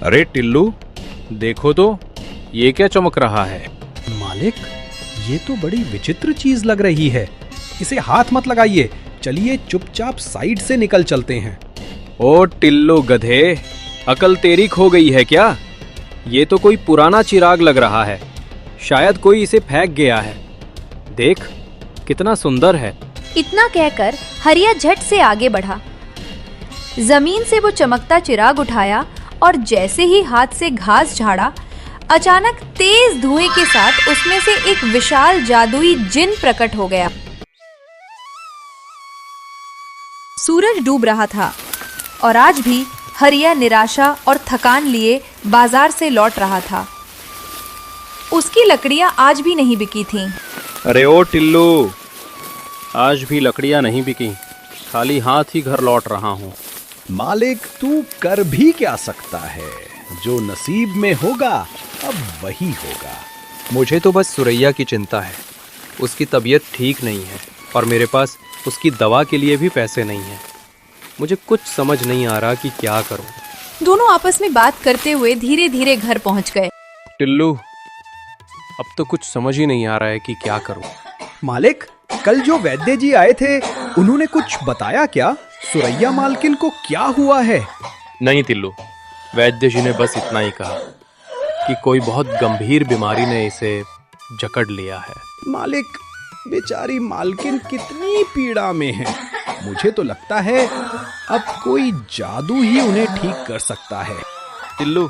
अरे टिल्लू, देखो तो ये क्या चमक रहा है। मालिक, ये तो बड़ी विचित्र चीज लग रही है। इसे हाथ मत लगाइए, चलिए चुपचाप साइड से निकल चलते हैं। ओ टिल्लू गधे, अकल तेरी खो गई है क्या? ये तो कोई पुराना चिराग लग रहा है, शायद कोई इसे फेंक गया है। देख कितना सुंदर है। इतना कहकर हरिया झट से आगे बढ़ा। जमीन से वो चमकता चिराग उठाया और जैसे ही हाथ से घास झाड़ा, अचानक तेज धुएं के साथ उसमें से एक विशाल जादुई जिन प्रकट हो गया। सूरज डूब रहा था और आज भी हरिया निराशा और थकान लिए बाजार से लौट रहा था। उसकी लकड़ियां आज भी नहीं बिकी थीं। अरे ओ टिल्लू, आज भी लकड़ियां नहीं बिकी, खाली हाथ ही घर लौट रहा हूँ। मालिक, तू कर भी क्या सकता है? जो नसीब में होगा अब वही होगा। मुझे तो बस सुरैया की चिंता है। उसकी तबीयत ठीक नहीं है और मेरे पास उसकी दवा के लिए भी पैसे नहीं हैं। मुझे कुछ समझ नहीं आ रहा कि क्या करूं। दोनों आपस में बात करते हुए धीरे धीरे घर पहुंच गए। टिल्लू, अब तो कुछ समझ ही नहीं आ रहा है कि क्या करूं। मालिक, कल जो वैद्य जी आए थे, उन्होंने कुछ बताया क्या? सुरैया मालकिन को क्या हुआ है? नहीं टिल्लू, वैद्य जी ने बस इतना ही कहा कि कोई बहुत गंभीर बीमारी ने इसे जकड़ लिया है। मालिक, बेचारी मालकिन कितनी पीड़ा में है। मुझे तो लगता है अब कोई जादू ही उन्हें ठीक कर सकता है। टिल्लू,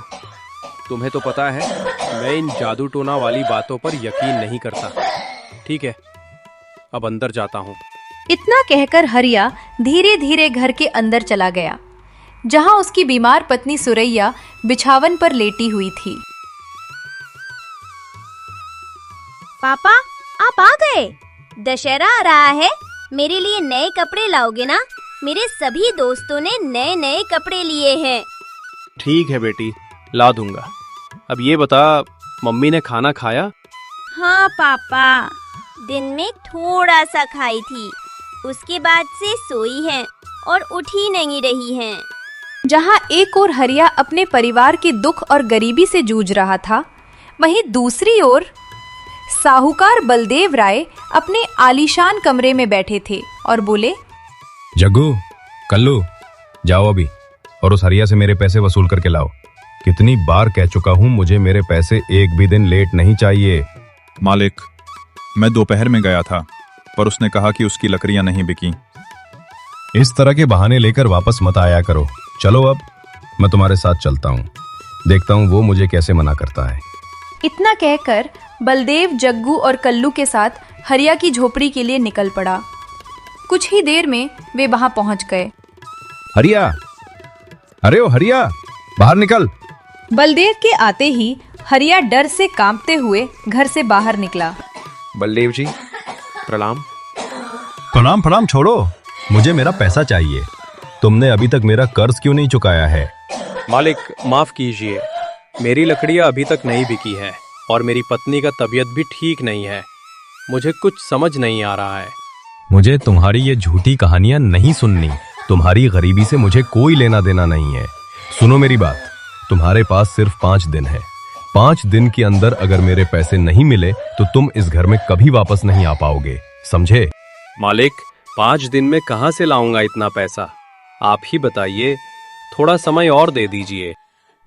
तुम्हें तो पता है मैं इन जादू टोना वाली बातों पर यकीन नहीं करता। ठीक है, अब अंदर जाता हूँ। इतना कहकर हरिया धीरे धीरे घर के अंदर चला गया, जहां उसकी बीमार पत्नी सुरैया बिछावन पर लेटी हुई थी। पापा, आप आ गए। दशहरा आ रहा है, मेरे लिए नए कपड़े लाओगे ना? मेरे सभी दोस्तों ने नए नए कपड़े लिए हैं। ठीक है बेटी, ला दूंगा। अब ये बता, मम्मी ने खाना खाया? हाँ पापा, दिन में थोड़ा सा खाई थी, उसके बाद से सोई हैं और उठ ही नहीं रही हैं। जहां एक ओर हरिया अपने परिवार के दुख और गरीबी से जूझ रहा था, वहीं दूसरी ओर साहूकार बलदेव राय अपने आलीशान कमरे में बैठे थे और बोले, जग्गू, कल्लू, जाओ अभी और उस हरिया से मेरे पैसे वसूल करके लाओ। कितनी बार कह चुका हूँ, मुझे मेरे पैसे एक भी दिन लेट नहीं चाहिए। मालिक, मैं दोपहर में गया था, पर उसने कहा कि उसकी लकड़ियां नहीं बिकी। इस तरह के बहाने लेकर वापस मत आया करो। चलो अब मैं तुम्हारे साथ चलता हूँ, देखता हूँ वो मुझे कैसे मना करता है। इतना कहकर बलदेव जग्गू और कल्लू के साथ हरिया की झोपड़ी के लिए निकल पड़ा। कुछ ही देर में वे वहां पहुंच गए। हरिया, अरे ओ हरिया, बाहर निकल। बलदेव के आते ही हरिया डर से कांपते हुए घर से बाहर निकला। बलदेव जी, प्रणाम। प्रणाम प्रणाम छोड़ो, मुझे मेरा पैसा चाहिए। तुमने अभी तक मेरा कर्ज क्यों नहीं चुकाया है? मालिक, माफ कीजिए, मेरी लकड़ियां अभी तक नहीं बिकी है और मेरी पत्नी का तबीयत भी ठीक नहीं है। मुझे कुछ समझ नहीं आ रहा है। मुझे तुम्हारी ये झूठी कहानियां नहीं सुननी। तुम्हारी गरीबी से मुझे कोई लेना देना नहीं है। सुनो मेरी बात, तुम्हारे पास सिर्फ 5 दिन है। 5 दिन के अंदर अगर मेरे पैसे नहीं मिले तो तुम इस घर में कभी वापस नहीं आ पाओगे, समझे? मालिक, 5 दिन में कहाँ से लाऊंगा इतना पैसा? आप ही बताइए, थोड़ा समय और दे दीजिए।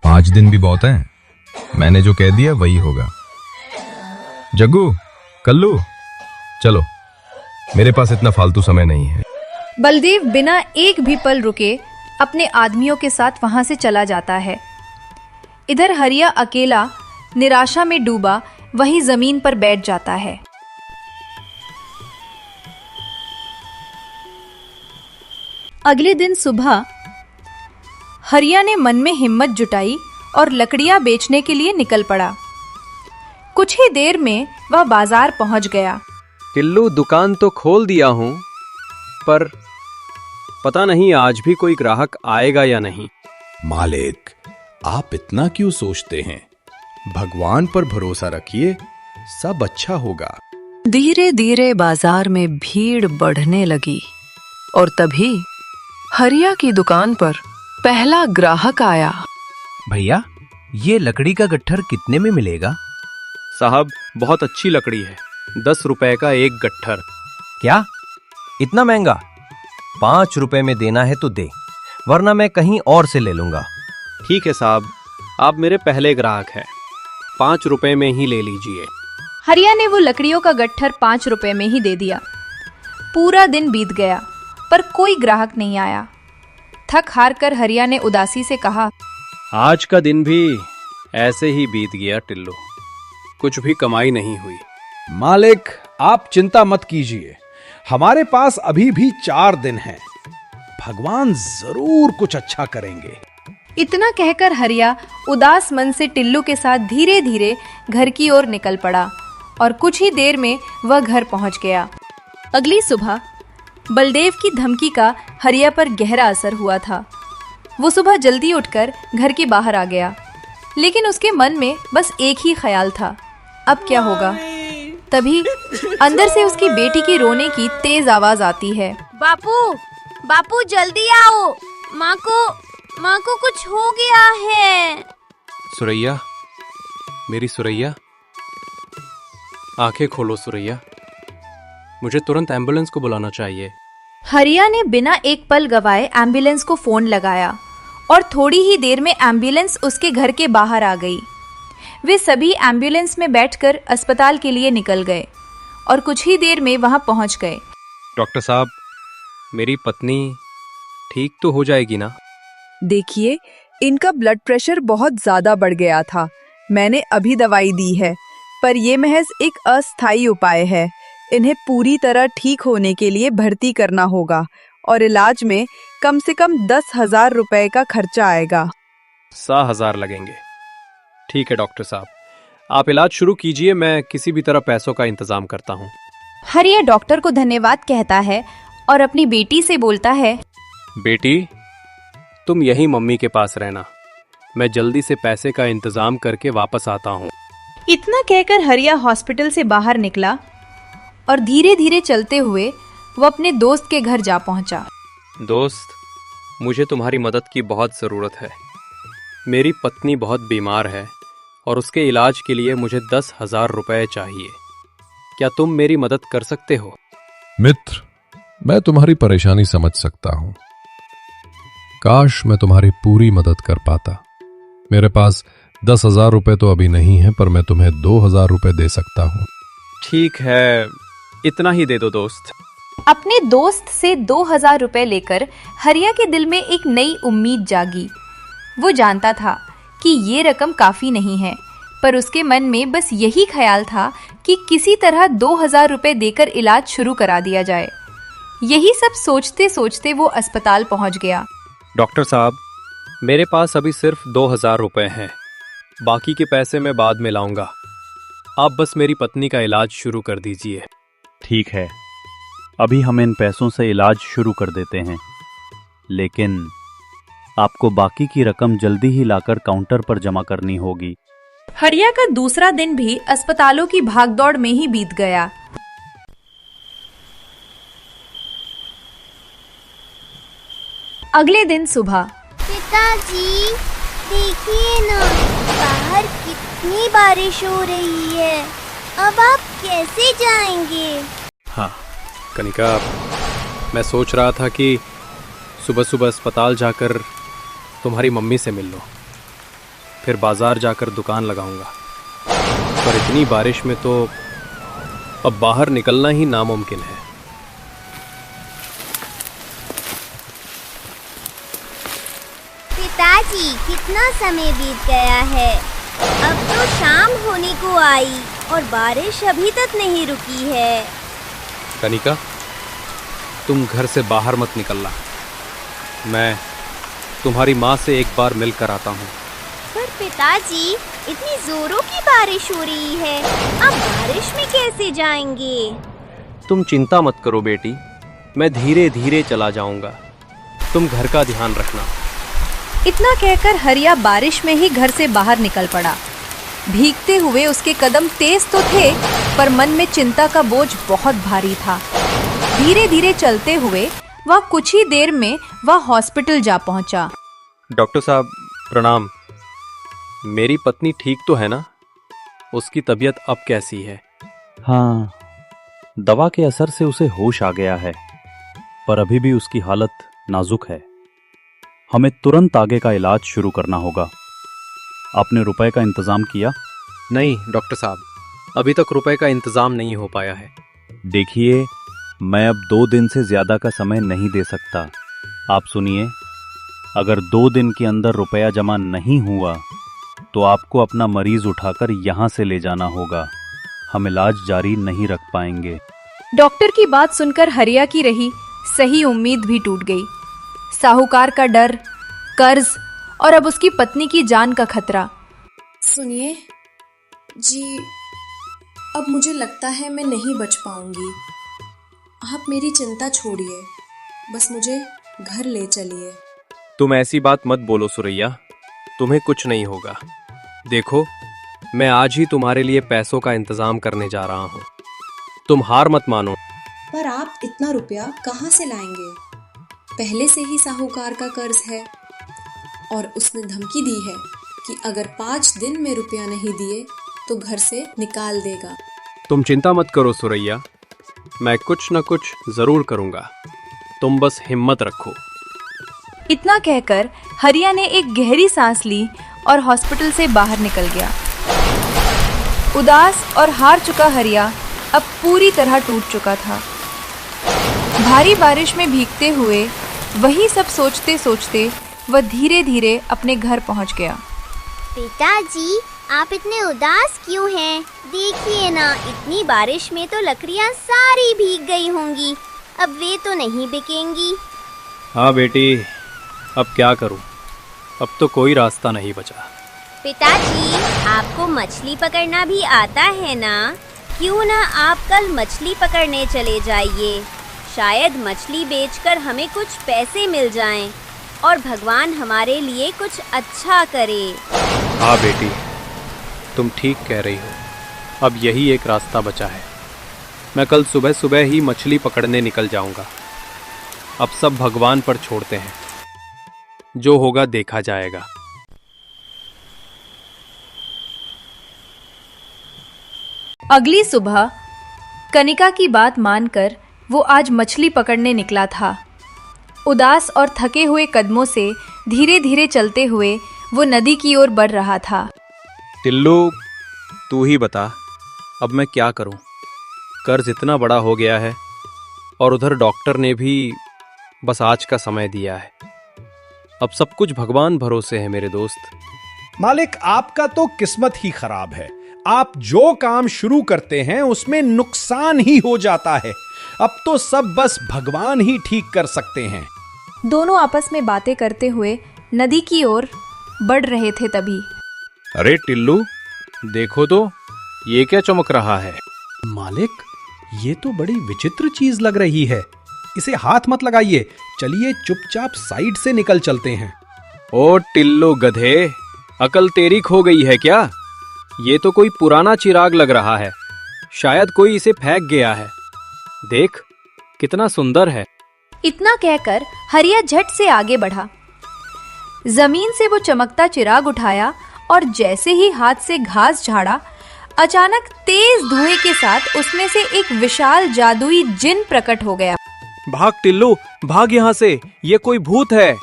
5 दिन भी बहुत हैं। मैंने जो कह दिया वही होगा। जग्गू, कल्लू, चलो, मेरे पास इतना फालतू समय नहीं है। बलदेव बिना एक भी पल रुके अपने आदमियों के साथ वहां से चला जाता है। इधर हरिया अकेला निराशा में डूबा वहीं जमीन पर बैठ जाता है। अगले दिन सुबह हरिया ने मन में हिम्मत जुटाई और लकड़ियां बेचने के लिए निकल पड़ा। कुछ ही देर में वह बाजार पहुंच गया। टिल्लू, दुकान तो खोल दिया हूं, पर पता नहीं आज भी कोई ग्राहक आएगा या नहीं। मालिक, आप इतना क्यों सोचते हैं? भगवान पर भरोसा रखिए, सब अच्छा होगा। धीरे धीरे बाजार में भीड़ बढ़ने लगी और तभी हरिया की दुकान पर पहला ग्राहक आया। भैया, ये लकड़ी का गट्ठर कितने में मिलेगा? साहब बहुत अच्छी लकड़ी है, 10 रुपए का एक गट्ठर। क्या, इतना महंगा? 5 रुपए में देना है तो दे, वरना मैं कहीं और से ले लूंगा। ठीक है साहब, आप मेरे पहले ग्राहक हैं, 5 रुपए में ही ले लीजिए। हरिया ने वो लकड़ियों का गट्ठर 5 रुपए में ही दे दिया। पूरा दिन बीत गया पर कोई ग्राहक नहीं आया। थक हार कर हरिया ने उदासी से कहा, आज का दिन भी ऐसे ही बीत गया टिल्लू, कुछ भी कमाई नहीं हुई। मालिक, आप चिंता मत कीजिए, हमारे पास अभी भी 4 दिन हैं। भगवान जरूर कुछ अच्छा करेंगे। इतना कहकर हरिया उदास मन से टिल्लू के साथ धीरे धीरे घर की ओर निकल पड़ा और कुछ ही देर में वह घर पहुंच गया। अगली सुबह बलदेव की धमकी का हरिया पर गहरा असर हुआ था। वो सुबह जल्दी उठकर घर के बाहर आ गया, लेकिन उसके मन में बस एक ही ख्याल था, अब क्या होगा। तभी अंदर से उसकी बेटी की रोने की तेज आवाज आती है। बापू, बापू जल्दी आओ, माँ को कुछ हो गया है। सुरैया, मेरी सुरैया, आंखें खोलो सुरैया, मुझे तुरंत एम्बुलेंस को बुलाना चाहिए। हरिया ने बिना एक पल गवाए एम्बुलेंस को फोन लगाया और थोड़ी ही देर में एम्बुलेंस उसके घर के बाहर आ गई। वे सभी एम्बुलेंस में बैठकर अस्पताल के लिए निकल गए और कुछ ही देर में वहां पहुंच गए। डॉक्टर साहब, मेरी पत्नी ठीक तो हो जाएगी ना? देखिए, इनका ब्लड प्रेशर बहुत ज्यादा बढ़ गया था। मैंने अभी दवाई दी है, पर यह महज एक अस्थायी उपाय है। इन्हें पूरी तरह ठीक होने के लिए भर्ती करना होगा और इलाज में कम से कम 10,000 रुपए का खर्चा आएगा। 100,000 लगेंगे। ठीक है डॉक्टर साहब, आप इलाज शुरू कीजिए, मैं किसी भी तरह पैसों का इंतजाम करता हूँ। हरिया डॉक्टर को धन्यवाद कहता है और अपनी बेटी से बोलता है, बेटी तुम यहीं मम्मी के पास रहना, मैं जल्दी से पैसे का इंतजाम करके वापस आता हूँ। इतना कहकर हरिया हॉस्पिटल से बाहर निकला और धीरे धीरे चलते हुए वो अपने दोस्त के घर जा पहुंचा। दोस्त, मुझे तुम्हारी मदद की बहुत ज़रूरत है। मेरी पत्नी बहुत बीमार है और उसके इलाज के लिए मुझे 10,000 रुपए चाहिए। क्या तुम मेरी मदद कर सकते हो? मित्र, मैं तुम्हारी परेशानी समझ सकता हूं। काश मैं तुम्हारी पूरी मदद कर पाता। मेरे पास 10,000 रुपए तो अभी नहीं है, पर मैं तुम्हें 2,000 रुपए दे सकता हूं। ठीक है, इतना ही दे दो दोस्त। अपने दोस्त से 2,000 रुपए लेकर हरिया के दिल में एक नई उम्मीद जागी। वो जानता था कि ये रकम काफी नहीं है, पर उसके मन में बस यही ख्याल था कि किसी तरह 2,000 रुपए देकर इलाज शुरू करा दिया जाए। यही सब सोचते सोचते वो अस्पताल पहुंच गया। डॉक्टर साहब, मेरे पास अभी सिर्फ 2,000 रुपए हैं, बाकी के पैसे मैं बाद में लाऊंगा। आप बस मेरी पत्नी का इलाज शुरू कर दीजिए। ठीक है, अभी हम इन पैसों से इलाज शुरू कर देते हैं, लेकिन आपको बाकी की रकम जल्दी ही लाकर काउंटर पर जमा करनी होगी। हरिया का दूसरा दिन भी अस्पतालों की भागदौड़ में ही बीत गया। अगले दिन सुबह, पिताजी देखिए ना, बाहर कितनी बारिश हो रही है, अब आप कैसे जाएंगे? हाँ कनिका, मैं सोच रहा था कि सुबह सुबह अस्पताल जाकर तुम्हारी मम्मी से मिल लो, फिर बाजार जाकर दुकान लगाऊंगा, पर इतनी बारिश में तो अब बाहर निकलना ही नामुमकिन है। पिताजी, कितना समय बीत गया है, अब तो शाम होने को आई और बारिश अभी तक नहीं रुकी है। कनिका, तुम घर से बाहर मत निकलना, मैं तुम्हारी माँ से एक बार मिल कर आता हूँ। पर पिताजी, इतनी जोरों की बारिश हो रही है, अब बारिश में कैसे जाएंगे? तुम चिंता मत करो बेटी, मैं धीरे धीरे चला जाऊंगा, तुम घर का ध्यान रखना। इतना कहकर हरिया बारिश में ही घर से बाहर निकल पड़ा। भीगते हुए उसके कदम तेज तो थे, पर मन में चिंता का बोझ बहुत भारी था। धीरे धीरे चलते हुए वह कुछ ही देर में वह हॉस्पिटल जा पहुंचा। डॉक्टर साहब प्रणाम, मेरी पत्नी ठीक तो है ना? उसकी तबीयत अब कैसी है? हाँ, दवा के असर से उसे होश आ गया है, पर अभी भी उसकी हालत नाजुक है। हमें तुरंत आगे का इलाज शुरू करना होगा। आपने रुपए का इंतजाम किया? नहीं डॉक्टर साहब, अभी तक रुपए का इंतजाम नहीं हो पाया है। देखिए, मैं अब 2 दिन से ज्यादा का समय नहीं दे सकता। आप सुनिए, अगर 2 दिन के अंदर रुपया जमा नहीं हुआ तो आपको अपना मरीज उठाकर यहां से ले जाना होगा। हम इलाज जारी नहीं रख पाएंगे। डॉक्टर की बात सुनकर हरिया की रही सही उम्मीद भी टूट गई। साहूकार का डर, कर्ज और अब उसकी पत्नी की जान का खतरा। सुनिए जी, अब मुझे लगता है मैं नहीं बच पाऊंगी। आप मेरी चिंता छोड़िए, बस मुझे घर ले चलिए। तुम ऐसी बात मत बोलो सुरैया, तुम्हें कुछ नहीं होगा। देखो, मैं आज ही तुम्हारे लिए पैसों का इंतजाम करने जा रहा हूँ। तुम हार मत मानो। पर आप इतना रुपया कहाँ से लाएंगे? पहले से ही साहूकार का कर्ज है और उसने धमकी दी है कि अगर 5 दिन में रुपया नहीं दिए तो घर से निकाल देगा। तुम चिंता मत करो सुरैया, मैं कुछ न कुछ जरूर करूंगा। तुम बस हिम्मत रखो। इतना कहकर हरिया ने एक गहरी सांस ली और हॉस्पिटल से बाहर निकल गया। उदास और हार चुका हरिया अब पूरी तरह टूट चुका था। भारी बारिश में भीगते हुए वही सब सोचते सोचते वह धीरे धीरे अपने घर पहुंच गया। पिताजी, आप इतने उदास क्यों हैं? देखिए ना, इतनी बारिश में तो लकड़ियां सारी भीग गई होंगी। अब वे तो नहीं बिकेंगी। हाँ बेटी, अब क्या करूं? अब तो कोई रास्ता नहीं बचा। पिताजी, आपको मछली पकड़ना भी आता है ना? क्यों ना आप कल मछली पकड़ने चले जाइए। शायद मछली बेचकर हमें कुछ पैसे मिल जाएं और भगवान हमारे लिए कुछ अच्छा करे। हाँ बेटी, तुम ठीक कह रही हो। अब यही एक रास्ता बचा है। मैं कल सुबह सुबह ही मछली पकड़ने निकल जाऊंगा। अब सब भगवान पर छोड़ते हैं, जो होगा देखा जाएगा। अगली सुबह कनिका की बात मानकर वो आज मछली पकड़ने निकला था। उदास और थके हुए कदमों से धीरे धीरे चलते हुए वो नदी की ओर बढ़ रहा था। टिल्लू, तू ही बता, अब मैं क्या करूं? कर्ज इतना बड़ा हो गया है और उधर डॉक्टर ने भी बस आज का समय दिया है। अब सब कुछ भगवान भरोसे है मेरे दोस्त। मालिक, आपका तो किस्मत ही खराब है। आप जो काम शुरू करते हैं उसमें नुकसान ही हो जाता है। अब तो सब बस भगवान ही ठीक कर सकते हैं। दोनों आपस में बातें करते हुए नदी की ओर बढ़ रहे थे तभी। अरे टिल्लू, देखो तो, ये क्या चमक रहा है? मालिक, ये तो बड़ी विचित्र चीज लग रही है। इसे हाथ मत लगाइए, चलिए चुपचाप साइड से निकल चलते हैं। ओ टिल्लो गधे, अकल तेरी खो गई है क्या? ये तो कोई पुराना चिराग लग रहा है। शायद कोई इसे फेंक गया है। देख, कितना सुंदर है। इतना कहकर हरिया झट से आगे बढ़ा। जमीन से वो चमकता चिराग उठाया और जैसे ही हाथ से घास झाड़ा, अचानक तेज धुएं के साथ उसमें से एक विशाल जादुई जिन प्रकट हो गया। भाग टिल्लू, भाग यहाँ से, ये कोई भूत है।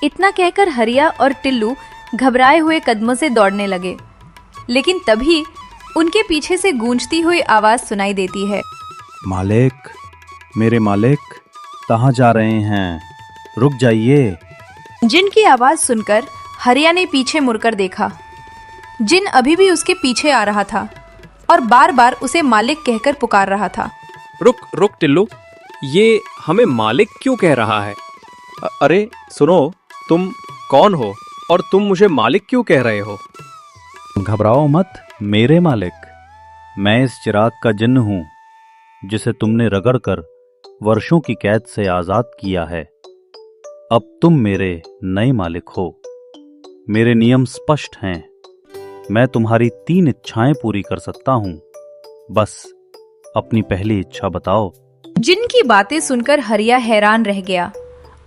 इतना कहकर हरिया और टिल्लू घबराए हुए कदमों से दौड़ने लगे, लेकिन तभी उनके पीछे से गूंजती हुई आवाज सुनाई देती है। मालिक, मेरे मालिक, कहाँ जा रहे हैं? रुक जाइए। जिन की आवाज सुनकर हरिया ने पीछे मुड़कर देखा। जिन अभी भी उसके पीछे आ रहा था और बार बार उसे मालिक कहकर पुकार रहा था। रुक रुक टिल्लू, ये हमें मालिक क्यों कह रहा है? अरे सुनो, तुम कौन हो और तुम मुझे मालिक क्यों कह रहे हो? घबराओ मत मेरे मालिक, मैं इस चिराग का जिन्न हूं जिसे तुमने रगड़कर वर्षों की कैद से आजाद किया है। अब तुम मेरे नए मालिक हो। मेरे नियम स्पष्ट हैं। मैं तुम्हारी 3 इच्छाएं पूरी कर सकता हूं। बस अपनी पहली इच्छा बताओ। जिन की बातें सुनकर हरिया हैरान रह गया।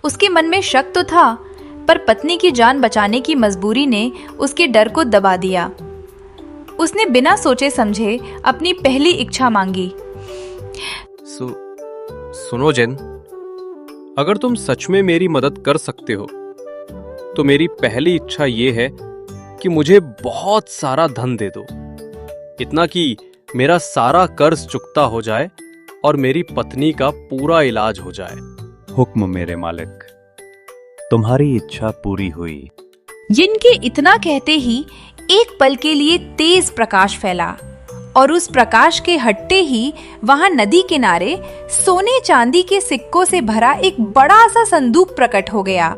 उसके मन में शक तो था, पर पत्नी की जान बचाने की मजबूरी ने उसके डर को दबा दिया। उसने बिना सोचे समझे अपनी पहली इच्छा मांगी। सुनो जिन, अगर तुम सच में मेरी मदद कर सकते हो तो मेरी पहली इच्छा ये है कि मुझे बहुत सारा धन दे दो, इतना कि मेरा सारा कर्ज चुकता हो जाए और मेरी पत्नी का पूरा इलाज हो जाए। हुक्म मेरे मालिक, तुम्हारी इच्छा पूरी हुई। जिनके इतना कहते ही एक पल के लिए तेज प्रकाश फैला और उस प्रकाश के हटते ही वहां नदी किनारे सोने चांदी के सिक्कों से भरा एक बड़ा सा संदूक प्रकट हो गया।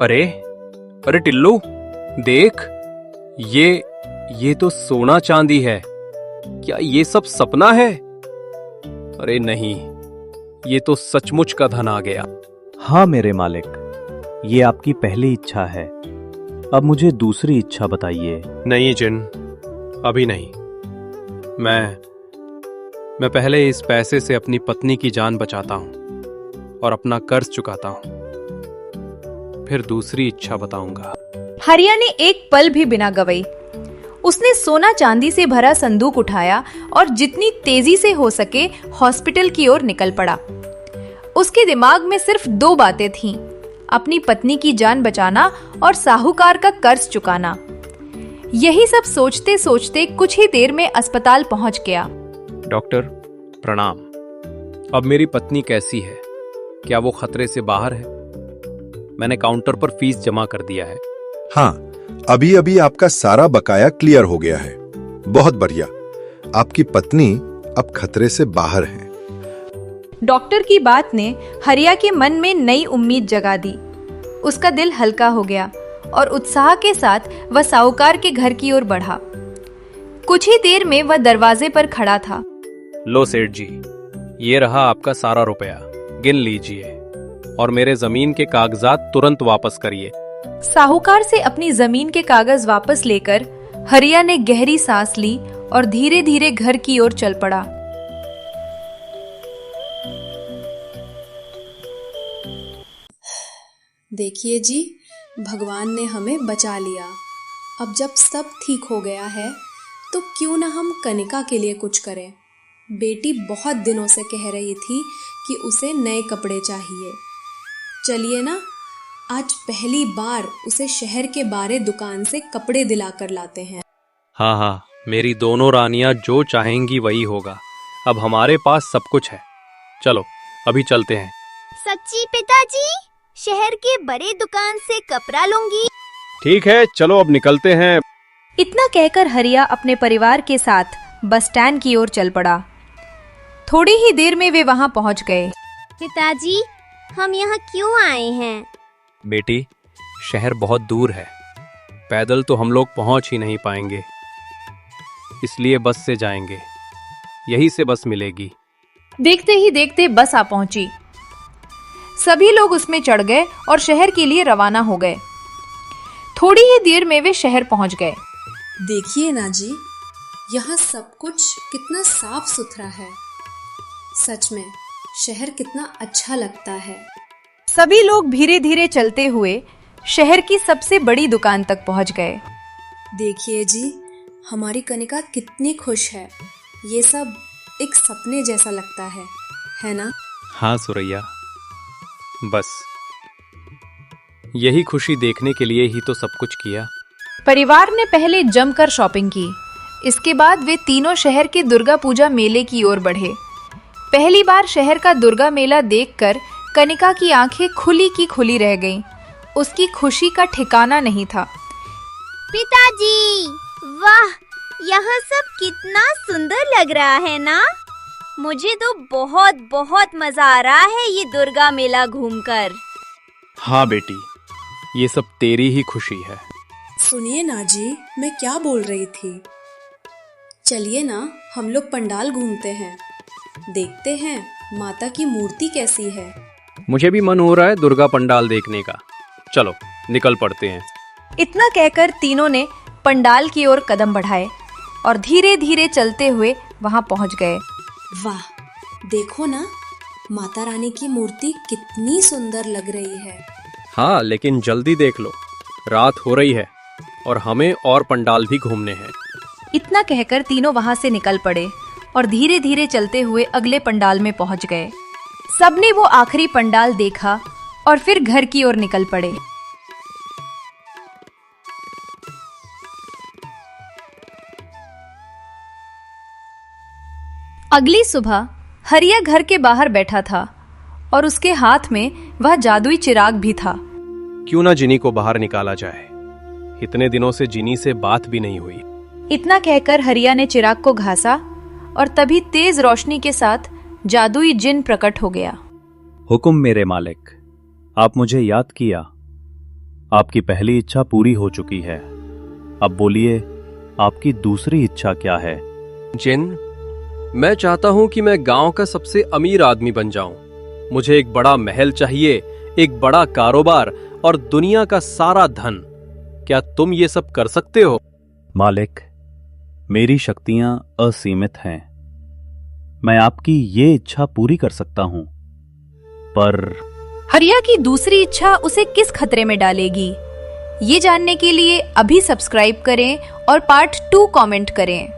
अरे अरे टिल्लू, देख, ये तो सोना चांदी है। क्या ये सब सपना है? अरे नहीं, ये तो सचमुच का धन आ गया। हाँ मेरे मालिक, ये आपकी पहली इच्छा है। अब मुझे दूसरी इच्छा बताइए। नहीं जिन, अभी नहीं। मैं पहले इस पैसे से अपनी पत्नी की जान बचाता हूं और अपना कर्ज चुकाता हूं, फिर दूसरी इच्छा बताऊंगा। हरिया ने एक पल भी बिना गवाई उसने सोना चांदी से भरा संदूक उठाया और जितनी तेजी से हो सके हॉस्पिटल की ओर निकल पड़ा। उसके दिमाग में सिर्फ 2 बातें थीं, अपनी पत्नी की जान बचाना और साहूकार का कर्ज चुकाना। यही सब सोचते सोचते कुछ ही देर में अस्पताल पहुंच गया। डॉक्टर प्रणाम। अब मेरी पत्नी कैसी है? क्या वो खतरे से बाहर है? मैंने काउंटर पर फीस जमा कर दिया है। हाँ, अभी अभी आपका सारा बकाया क्लियर हो गया है। बहुत बढ़िया, आपकी पत्नी अब खतरे से बाहर है। डॉक्टर की बात ने हरिया के मन में नई उम्मीद जगा दी। उसका दिल हल्का हो गया और उत्साह के साथ वह साहूकार के घर की ओर बढ़ा। कुछ ही देर में वह दरवाजे पर खड़ा था। लो सेठ जी, ये रहा आपका सारा रुपया, गिन लीजिए और मेरे जमीन के कागजात तुरंत वापस करिए। साहूकार से अपनी जमीन के कागज वापस लेकर हरिया ने गहरी सांस ली और धीरे धीरे घर की ओर चल पड़ा। देखिए जी, भगवान ने हमें बचा लिया। अब जब सब ठीक हो गया है तो क्यों ना हम कनिका के लिए कुछ करें। बेटी बहुत दिनों से कह रही थी कि उसे नए कपड़े चाहिए। चलिए ना, आज पहली बार उसे शहर के बारे दुकान से कपड़े दिलाकर लाते हैं। हाँ, मेरी दोनों रानियां जो चाहेंगी वही होगा। अब हमारे पास सब कुछ है। चलो अभी चलते हैं। सच्ची पिताजी, शहर के बड़े दुकान से कपड़ा लूंगी। ठीक है, चलो अब निकलते हैं। इतना कहकर हरिया अपने परिवार के साथ बस स्टैंड की ओर चल पड़ा। थोड़ी ही देर में वे वहां पहुंच गए। पिताजी, हम यहाँ क्यों आए हैं? बेटी, शहर बहुत दूर है, पैदल तो हम लोग पहुंच ही नहीं पाएंगे, इसलिए बस से जाएंगे। यहीं से बस मिलेगी। देखते ही देखते बस आ पहुंची। सभी लोग उसमें चढ़ गए और शहर के लिए रवाना हो गए। थोड़ी ही देर में वे शहर पहुंच गए। देखिए ना जी, यहाँ सब कुछ कितना साफ सुथरा है। सच में शहर कितना अच्छा लगता है। सभी लोग धीरे धीरे चलते हुए शहर की सबसे बड़ी दुकान तक पहुंच गए। देखिए जी, हमारी कनिका कितनी खुश है। ये सब एक सपने जैसा लगता है ना? हाँ सुरैया, बस यही खुशी देखने के लिए ही तो सब कुछ किया। परिवार ने पहले जमकर शॉपिंग की। इसके बाद वे तीनों शहर के दुर्गा पूजा मेले की ओर बढ़े। पहली बार शहर का दुर्गा मेला देखकर कनिका की आंखें खुली की खुली रह गईं। उसकी खुशी का ठिकाना नहीं था। पिताजी, वाह, यहाँ सब कितना सुंदर लग रहा है ना। मुझे तो बहुत बहुत मजा आ रहा है ये दुर्गा मेला घूमकर। हाँ बेटी, ये सब तेरी ही खुशी है। सुनिए ना जी, मैं क्या बोल रही थी। चलिए ना, हम लोग पंडाल घूमते हैं, देखते हैं माता की मूर्ति कैसी है। मुझे भी मन हो रहा है दुर्गा पंडाल देखने का। चलो निकल पड़ते हैं। इतना कहकर तीनों ने पंडाल की ओर कदम बढ़ाए और धीरे धीरे चलते हुए वहां पहुंच गए। वाह, देखो ना, माता रानी की मूर्ति कितनी सुंदर लग रही है। हाँ, लेकिन जल्दी देख लो, रात हो रही है और हमें और पंडाल भी घूमने हैं। इतना कहकर तीनों वहां से निकल पड़े और धीरे धीरे चलते हुए अगले पंडाल में पहुंच गए। सबने वो आखिरी पंडाल देखा और फिर घर की ओर निकल पड़े। अगली सुबह हरिया घर के बाहर बैठा था और उसके हाथ में वह जादुई चिराग भी था। क्यों ना जिनी को बाहर निकाला जाए, इतने दिनों से जिनी से बात भी नहीं हुई। इतना कहकर हरिया ने चिराग को घासा और तभी तेज रोशनी के साथ जादुई जिन प्रकट हो गया। हुक्म मेरे मालिक, आप मुझे याद किया। आपकी पहली इच्छा पूरी हो चुकी है। अब बोलिए, आपकी दूसरी इच्छा क्या है? जिन, मैं चाहता हूं कि मैं गांव का सबसे अमीर आदमी बन जाऊं। मुझे एक बड़ा महल चाहिए, एक बड़ा कारोबार और दुनिया का सारा धन। क्या तुम ये सब कर सकते हो? मालिक, मेरी शक्तियां असीमित हैं। मैं आपकी ये इच्छा पूरी कर सकता हूं, पर हरिया की दूसरी इच्छा उसे किस खतरे में डालेगी, ये जानने के लिए अभी सब्सक्राइब करें और पार्ट 2 कमेंट करें।